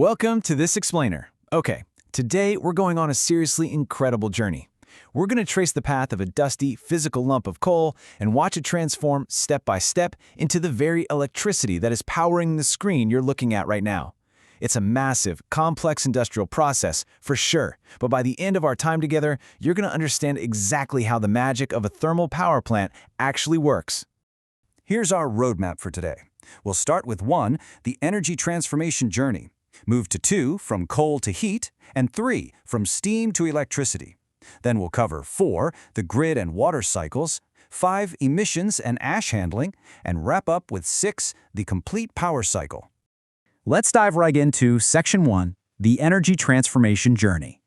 Welcome to this explainer. Okay, today we're going on a seriously incredible journey. We're going to trace the path of a dusty, physical lump of coal and watch it transform step by step into the very electricity that is powering the screen you're looking at right now. It's a massive, complex industrial process, for sure, but by the end of our time together, you're going to understand exactly how the magic of a thermal power plant actually works. Here's our roadmap for today. We'll start with 1, the energy transformation journey. Move to 2, from coal to heat, and 3, from steam to electricity. Then we'll cover 4, the grid and water cycles, 5, emissions and ash handling, and wrap up with 6, the complete power cycle. Let's dive right into Section 1, the energy transformation journey.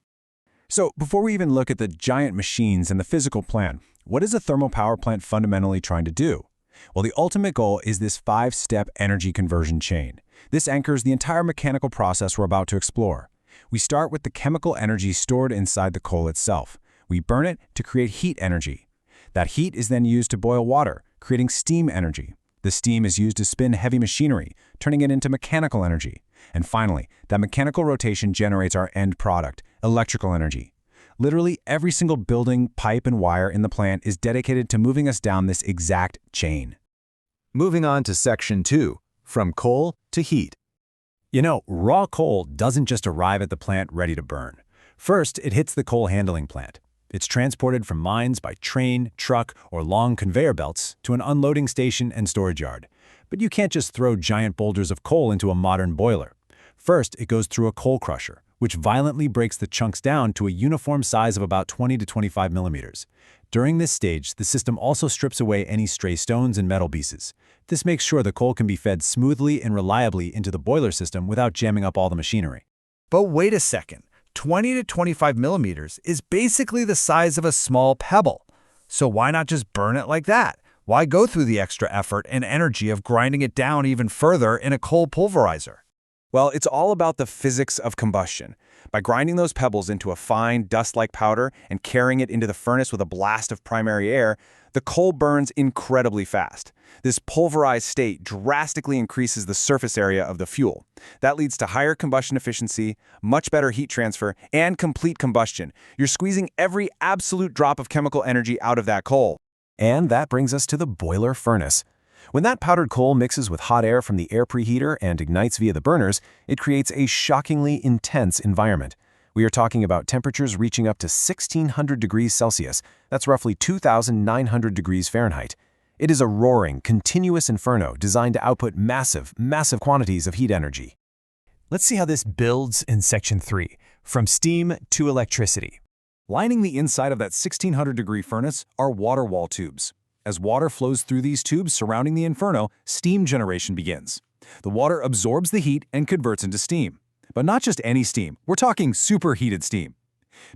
So, before we even look at the giant machines and the physical plant, what is a thermal power plant fundamentally trying to do? Well, the ultimate goal is this 5-step energy conversion chain. This anchors the entire mechanical process we're about to explore. We start with the chemical energy stored inside the coal itself. We burn it to create heat energy. That heat is then used to boil water, creating steam energy. The steam is used to spin heavy machinery, turning it into mechanical energy. And finally, that mechanical rotation generates our end product, electrical energy. Literally every single building, pipe, and wire in the plant is dedicated to moving us down this exact chain. Moving on to Section 2, from coal to heat. You know, raw coal doesn't just arrive at the plant ready to burn. First, it hits the coal handling plant. It's transported from mines by train, truck, or long conveyor belts to an unloading station and storage yard. But you can't just throw giant boulders of coal into a modern boiler. First, it goes through a coal crusher, which violently breaks the chunks down to a uniform size of about 20 to 25 millimeters. During this stage, the system also strips away any stray stones and metal pieces. This makes sure the coal can be fed smoothly and reliably into the boiler system without jamming up all the machinery. But wait a second, 20 to 25 millimeters is basically the size of a small pebble. So why not just burn it like that? Why go through the extra effort and energy of grinding it down even further in a coal pulverizer? Well, it's all about the physics of combustion. By grinding those pebbles into a fine, dust-like powder and carrying it into the furnace with a blast of primary air, the coal burns incredibly fast. This pulverized state drastically increases the surface area of the fuel. That leads to higher combustion efficiency, much better heat transfer, and complete combustion. You're squeezing every absolute drop of chemical energy out of that coal. And that brings us to the boiler furnace. When that powdered coal mixes with hot air from the air preheater and ignites via the burners, it creates a shockingly intense environment. We are talking about temperatures reaching up to 1,600 degrees Celsius. That's roughly 2,900 degrees Fahrenheit. It is a roaring, continuous inferno designed to output massive quantities of heat energy. Let's see how this builds in Section 3, from steam to electricity. Lining the inside of that 1,600-degree furnace are water wall tubes. As water flows through these tubes surrounding the inferno, steam generation begins. The water absorbs the heat and converts into steam. But not just any steam, we're talking superheated steam.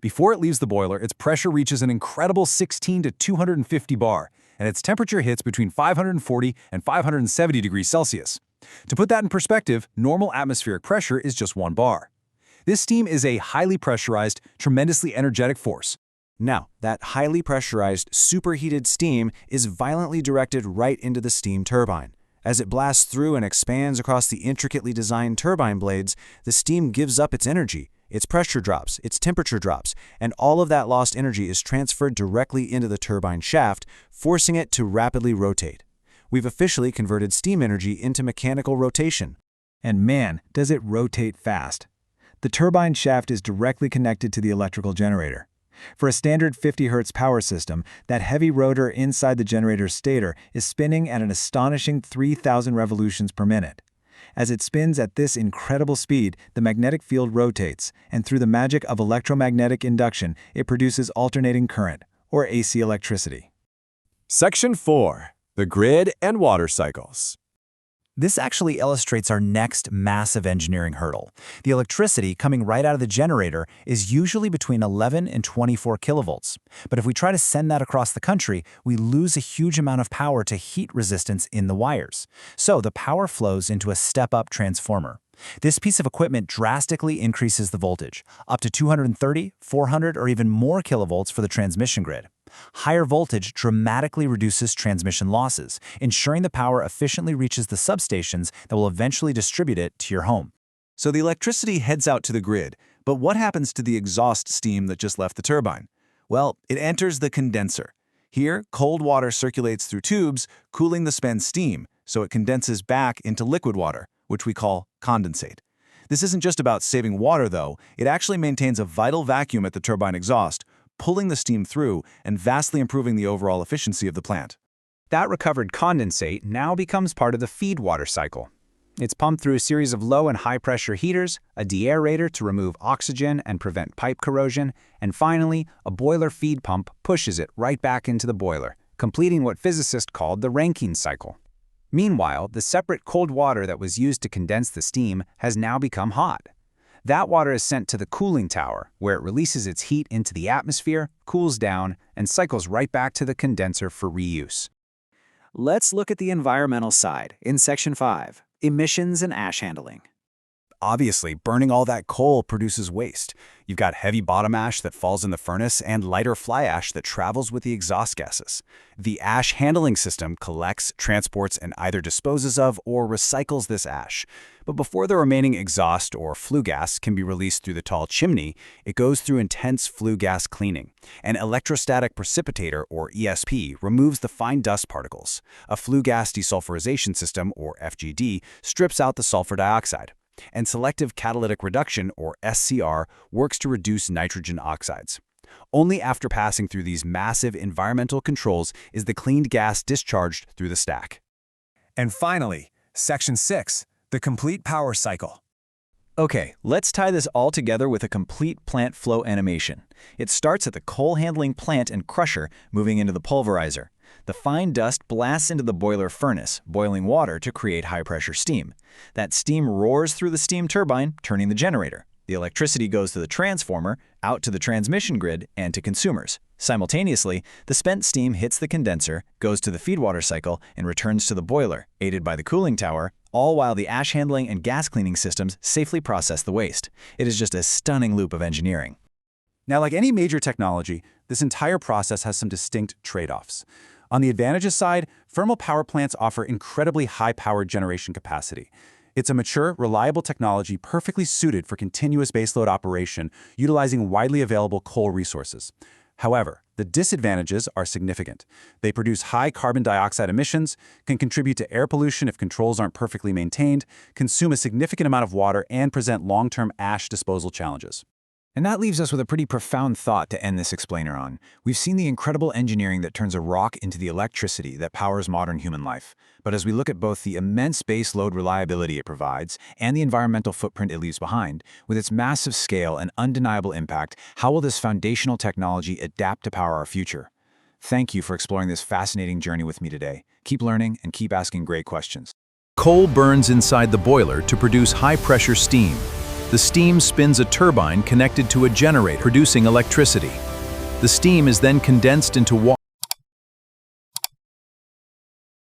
Before it leaves the boiler, its pressure reaches an incredible 16 to 250 bar, and its temperature hits between 540 and 570 degrees Celsius. To put that in perspective, normal atmospheric pressure is just 1 bar. This steam is a highly pressurized, tremendously energetic force. Now, that highly pressurized, superheated steam is violently directed right into the steam turbine. As it blasts through and expands across the intricately designed turbine blades, the steam gives up its energy, its pressure drops, its temperature drops, and all of that lost energy is transferred directly into the turbine shaft, forcing it to rapidly rotate. We've officially converted steam energy into mechanical rotation. And man, does it rotate fast. The turbine shaft is directly connected to the electrical generator. For a standard 50 Hz power system, that heavy rotor inside the generator's stator is spinning at an astonishing 3,000 revolutions per minute. As it spins at this incredible speed, the magnetic field rotates, and through the magic of electromagnetic induction, it produces alternating current, or AC electricity. Section 4, the grid and water cycles. This actually illustrates our next massive engineering hurdle. The electricity coming right out of the generator is usually between 11 and 24 kilovolts. But if we try to send that across the country, we lose a huge amount of power to heat resistance in the wires. So the power flows into a step-up transformer. This piece of equipment drastically increases the voltage, up to 230, 400, or even more kilovolts for the transmission grid. Higher voltage dramatically reduces transmission losses, ensuring the power efficiently reaches the substations that will eventually distribute it to your home. So the electricity heads out to the grid, but what happens to the exhaust steam that just left the turbine? Well, it enters the condenser. Here, cold water circulates through tubes, cooling the spent steam, so it condenses back into liquid water, which we call condensate. This isn't just about saving water, though. It actually maintains a vital vacuum at the turbine exhaust, pulling the steam through and vastly improving the overall efficiency of the plant. That recovered condensate now becomes part of the feed water cycle. It's pumped through a series of low and high-pressure heaters, a deaerator to remove oxygen and prevent pipe corrosion, and finally, a boiler feed pump pushes it right back into the boiler, completing what physicists called the Rankine cycle. Meanwhile, the separate cold water that was used to condense the steam has now become hot. That water is sent to the cooling tower, where it releases its heat into the atmosphere, cools down, and cycles right back to the condenser for reuse. Let's look at the environmental side in Section 5, Emissions and Ash Handling. Obviously, burning all that coal produces waste. You've got heavy bottom ash that falls in the furnace and lighter fly ash that travels with the exhaust gases. The ash handling system collects, transports, and either disposes of or recycles this ash. But before the remaining exhaust or flue gas can be released through the tall chimney, it goes through intense flue gas cleaning. An electrostatic precipitator, or ESP, removes the fine dust particles. A flue gas desulfurization system, or FGD, strips out the sulfur dioxide. And selective catalytic reduction, or SCR, works to reduce nitrogen oxides. Only after passing through these massive environmental controls is the cleaned gas discharged through the stack. And finally, Section 6, the complete power cycle. Okay, let's tie this all together with a complete plant flow animation. It starts at the coal handling plant and crusher, moving into the pulverizer. The fine dust blasts into the boiler furnace, boiling water to create high-pressure steam. That steam roars through the steam turbine, turning the generator. The electricity goes to the transformer, out to the transmission grid, and to consumers. Simultaneously, the spent steam hits the condenser, goes to the feedwater cycle, and returns to the boiler, aided by the cooling tower, all while the ash handling and gas cleaning systems safely process the waste. It is just a stunning loop of engineering. Now, like any major technology, this entire process has some distinct trade-offs. On the advantages side, thermal power plants offer incredibly high-power generation capacity. It's a mature, reliable technology perfectly suited for continuous baseload operation, utilizing widely available coal resources. However, the disadvantages are significant. They produce high carbon dioxide emissions, can contribute to air pollution if controls aren't perfectly maintained, consume a significant amount of water, and present long-term ash disposal challenges. And that leaves us with a pretty profound thought to end this explainer on. We've seen the incredible engineering that turns a rock into the electricity that powers modern human life. But as we look at both the immense base load reliability it provides and the environmental footprint it leaves behind, with its massive scale and undeniable impact, how will this foundational technology adapt to power our future? Thank you for exploring this fascinating journey with me today. Keep learning and keep asking great questions. Coal burns inside the boiler to produce high-pressure steam. The steam spins a turbine connected to a generator, producing electricity. The steam is then condensed into water.